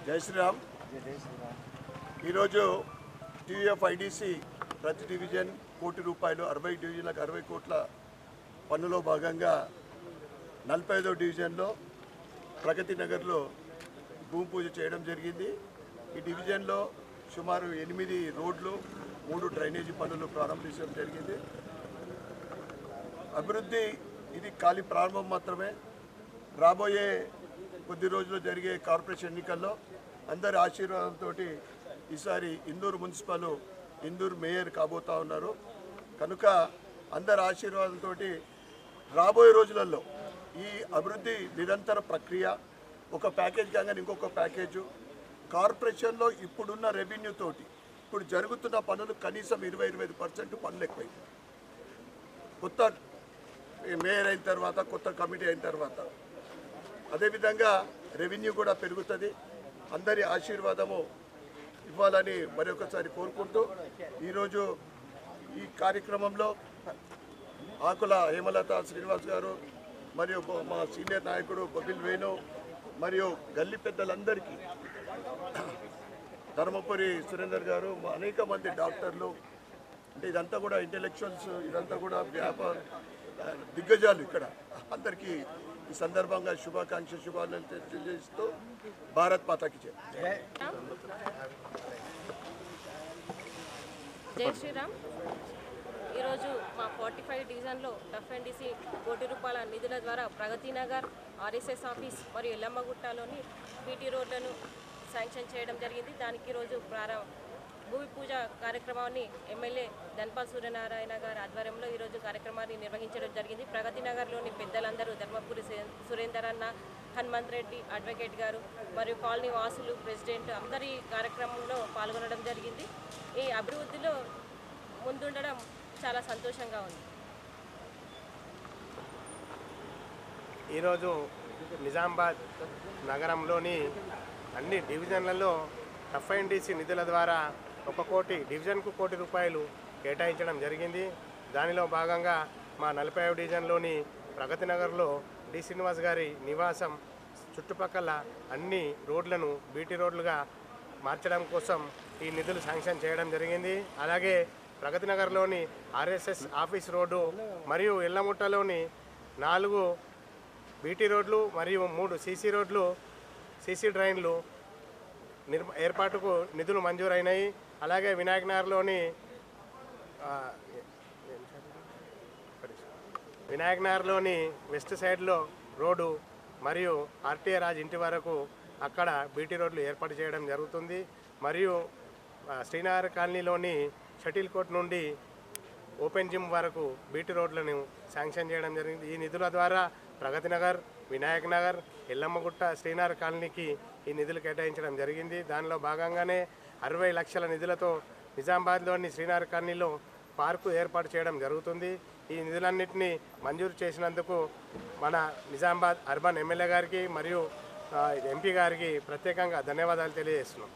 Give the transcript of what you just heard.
జై శ్రీరామ్. ఈరోజు టీయూఎఫ్ఐడిసి ప్రతి డివిజన్ ₹1 60 డివిజన్లకు 60 కోట్ల పన్నులో భాగంగా 45వ డివిజన్లో ప్రగతి నగర్లో భూమి పూజ చేయడం జరిగింది. ఈ డివిజన్లో సుమారు 8 రోడ్లు 3 డ్రైనేజీ పనులు ప్రారంభించడం జరిగింది. అభివృద్ధి ఇది ఖాళీ ప్రారంభం మాత్రమే. రాబోయే కొద్ది రోజుల్లో జరిగే కార్పొరేషన్ ఎన్నికల్లో అందరి ఆశీర్వాదంతో ఈసారి ఇందూరు మున్సిపల్ ఇందూరు మేయర్ కాబోతా ఉన్నారు. కనుక అందరి ఆశీర్వాదంతో రాబోయే రోజులలో ఈ అభివృద్ధి నిరంతర ప్రక్రియ, ఒక ప్యాకేజ్ కాగానే ఇంకొక ప్యాకేజు, కార్పొరేషన్లో ఇప్పుడున్న రెవెన్యూ తోటి ఇప్పుడు జరుగుతున్న పనులు కనీసం 20-25% పనులు ఎక్కువైంది. కొత్త మేయర్ అయిన తర్వాత, కొత్త కమిటీ అయిన తర్వాత అదేవిధంగా రెవెన్యూ కూడా పెరుగుతుంది. అందరి ఆశీర్వాదము ఇవ్వాలని మరొకసారి కోరుకుంటూ ఈరోజు ఈ కార్యక్రమంలో ఆకుల హేమలత శ్రీనివాస్ గారు మరియు మా సీనియర్ నాయకుడు బొబ్బిల్ వేణు మరియు గల్లీ పెద్దలందరికీ, ధర్మపురి సురేందర్ గారు, అనేక మంది డాక్టర్లు, అంటే ఇదంతా కూడా ఇంటెలెక్చువల్స్, ఇదంతా కూడా వ్యాపార దిగ్గజాలు ఇక్కడ అందరికీ ఈ సందర్భంగా శుభాకాంక్షలు తెలియజేస్తూ భారత్ మాతాకి జై. జై శ్రీరామ్. ఈరోజు మా 45 డివిజన్లో ఎఫ్ఎన్డిసి ₹1 నిధుల ద్వారా ప్రగతి నగర్, ఆర్ఎస్ఎస్ ఆఫీస్ మరియు ఎల్లమ్మగుట్టలోని బీటీ రోడ్లను శాంక్షన్ చేయడం జరిగింది. దానికి ఈరోజు భూమి పూజ కార్యక్రమాన్ని ఎమ్మెల్యే ధన్పాల్ సూర్యనారాయణ గారి ఆధ్వర్యంలో ఈరోజు కార్యక్రమాన్ని నిర్వహించడం జరిగింది. ప్రగతి నగర్లోని పెద్దలందరూ ధర్మపురి సురేందర్ అన్న, హనుమంత్ రెడ్డి అడ్వకేట్ గారు మరియు కాలనీ వాసులు, ప్రెసిడెంట్ అందరి కార్యక్రమంలో పాల్గొనడం జరిగింది. ఈ అభివృద్ధిలో ముందుండడం చాలా సంతోషంగా ఉంది. ఈరోజు నిజామాబాద్ నగరంలోని అన్ని డివిజన్లలో ఎఫ్ఐడిసి నిధుల ద్వారా డివిజన్కు ₹1 కేటాయించడం జరిగింది. దానిలో భాగంగా మా 45 డివిజన్లోని ప్రగతి నగర్లో డి శ్రీనివాస్ గారి నివాసం చుట్టుపక్కల అన్ని రోడ్లను బీటీ రోడ్లుగా మార్చడం కోసం ఈ నిధులు శాంక్షన్ చేయడం జరిగింది. అలాగే ప్రగతి నగర్లోని ఆర్ఎస్ఎస్ ఆఫీస్ రోడ్డు మరియు ఎల్లముట్టలోని 4 బీటీ రోడ్లు మరియు 3 సీసీ రోడ్లు, సీసీ డ్రైన్లు ఏర్పాటుకు నిధులు మంజూరైనాయి. అలాగే వినాయక్ నగర్లోని వెస్ట్ సైడ్లో రోడ్డు మరియు ఆర్టీఏ రాజ్ ఇంటి వరకు అక్కడ బీటీ రోడ్లు ఏర్పాటు చేయడం జరుగుతుంది. మరియు శ్రీనగర్ కాలనీలోని షటిల్ కోర్ట్ నుండి ఓపెన్ జిమ్ వరకు బీటీ రోడ్లను శాంక్షన్ చేయడం జరిగింది. ఈ నిధుల ద్వారా ప్రగతి నగర్, వినాయక్ నగర్, ఎల్లమ్మగుట్ట, శ్రీనగర్ కాలనీకి ఈ నిధులు కేటాయించడం జరిగింది. దానిలో భాగంగానే 60 లక్షల నిధులతో నిజామాబాద్లోని శ్రీనగర్ కాలనీలో పార్కు ఏర్పాటు చేయడం జరుగుతుంది. ఈ నిధులన్నింటినీ మంజూరు చేసినందుకు మన నిజామాబాద్ అర్బన్ ఎమ్మెల్యే గారికి మరియు ఎంపీ గారికి ప్రత్యేకంగా ధన్యవాదాలు తెలియజేస్తున్నాం.